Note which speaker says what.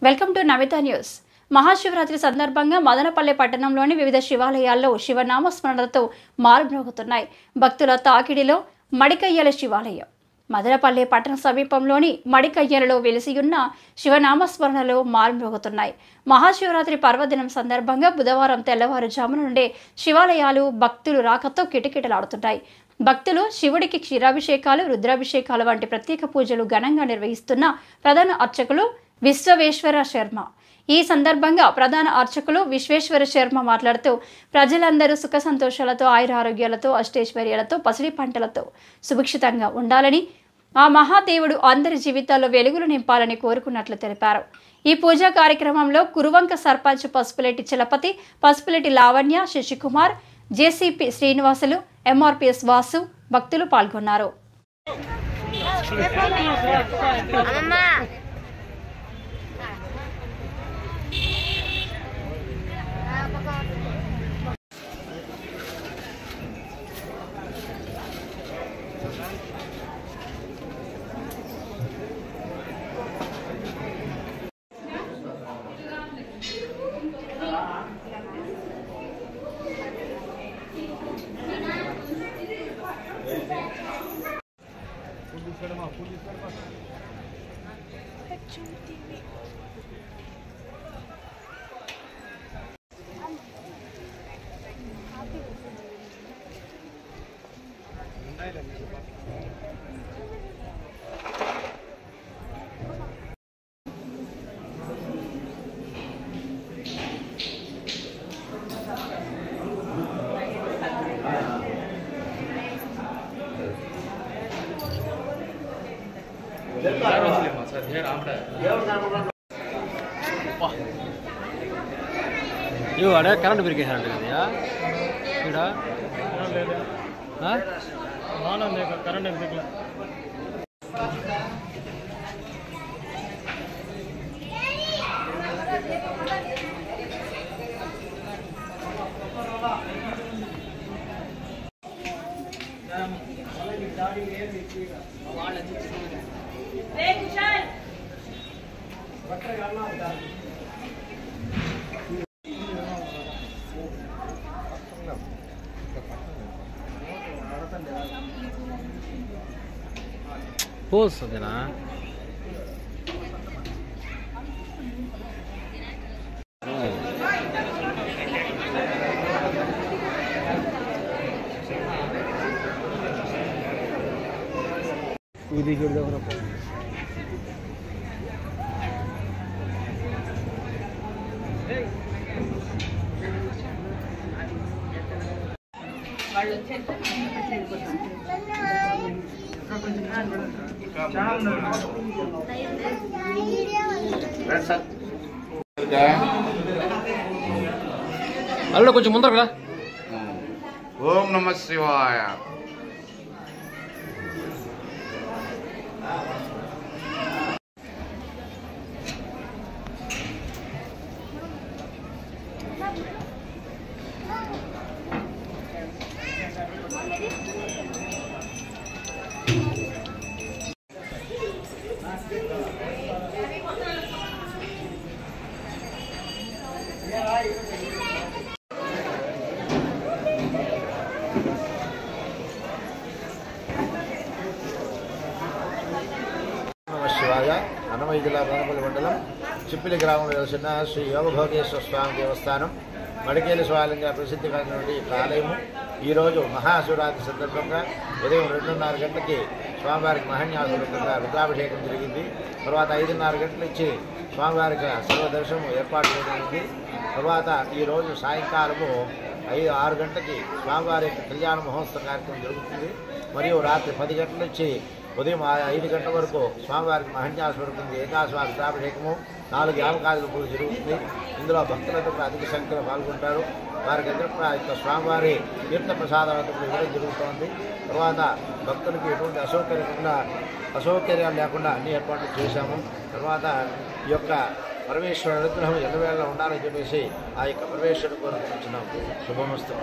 Speaker 1: Welcome to Namita news. Mahashivratri సందర్భంగా మదనపల్లె పట్టణంలోని వివిధ శివాలయాల్లో శివనామస్మరణలతో మారుమ్రోగుతున్నాయి. భక్తుల తాకిడిలో మడికయ్యల శివాలయం. మదనపల్లె పట్టణ సమీపంలోని మడికయ్యలలో వెలిసియున్న శివనామస్మరణలో మారుమ్రోగుతున్నాయి. మహాశివరాత్రి పర్వదినం సందర్భంగా బుధవారం తెల్లవారుజామున నుండే శివాలయాలు భక్తులు రాకతో కిటకిటలాడుతున్నాయి. భక్తులు శివుడికి క్షీరాభిషేకాలు, రుద్రాభిషేకాలు వంటి ప్రత్యేక పూజలు ఘనంగా నిర్వహిస్తున్న ప్రధాన అర్చకులు విశ్వేశ్వర శర్మ. ఈ సందర్భంగా ప్రధాన అర్చకులు విశ్వేశ్వర శర్మ మాట్లాడుతూ ప్రజలందరూ సుఖ సంతోషాలతో, ఆయురారోగ్యాలతో, అష్టైశ్వర్యాలతో, పసిడి పంటలతో సుభిక్షితంగా ఉండాలని, ఆ మహాదేవుడు అందరి జీవితాల్లో వెలుగులు నింపాలని కోరుకున్నట్లు తెలిపారు. ఈ పూజా కార్యక్రమంలో కురువంక సర్పంచ్ పసుపులేటి చలపతి, పసుపులేటి లావణ్య, శశికుమార్, జేసీపీ శ్రీనివాసులు, ఎంఆర్పీఎస్ వాసు భక్తులు పాల్గొన్నారు.
Speaker 2: అడే కరెంట్ పెరిగేసారంట కదా ఇక్కడ కరెంట్ ఎందుకు పోస్తుందినా ఇది అల్లు కొంచెం ముందర కదా.
Speaker 3: ఓం నమః శివాయ.
Speaker 4: అన్నమయ్య జిల్లా మదనపల్లి మండలం చిప్పిలి గ్రామంలో వెలిసిన శ్రీ యోగభోగేశ్వర స్వామి దేవస్థానం మడికేలి శివాలయంగా ప్రసిద్ధి కలిగినటువంటి ఆలయము ఈరోజు మహాశివరాత్రి సందర్భంగా ఉదయం 2:30 గంటలకి స్వామివారికి మహాన్యాసంగా రుద్రాభిషేకం జరిగింది. తర్వాత 5:30 గంటల నుంచి స్వామివారికి సర్వదర్శనం ఏర్పాటు చేయబడింది. తర్వాత ఈరోజు సాయంకాలము 6 గంటలకి స్వామివారి యొక్క కళ్యాణ మహోత్సవ కార్యక్రమం జరుగుతుంది. మరియు రాత్రి 10 గంటల నుంచి ఉదయం 5 గంటల వరకు స్వామివారికి మహాన్యాసం ఏకాశివారి రుద్రాభిషేకము, 4 యామకాదుల పూజ జరుగుతుంది. ఇందులో భక్తులందరూ అధిక సంఖ్యలో పాల్గొంటారు. వారికి అందరూ స్వామివారి తీర్థ ప్రసాదాలతో ఇవ్వడం జరుగుతోంది. తర్వాత భక్తులకి ఎటువంటి అసౌకర్యాలు లేకుండా అన్ని ఏర్పాట్లు చేశాము. తర్వాత ఈ యొక్క పరమేశ్వరుడు అనుగ్రహం ఎల్లవేళ ఉండాలని చెప్పేసి ఆ యొక్క పరమేశ్వరుడు కోరుకుంటున్నాము. శుభమస్తు.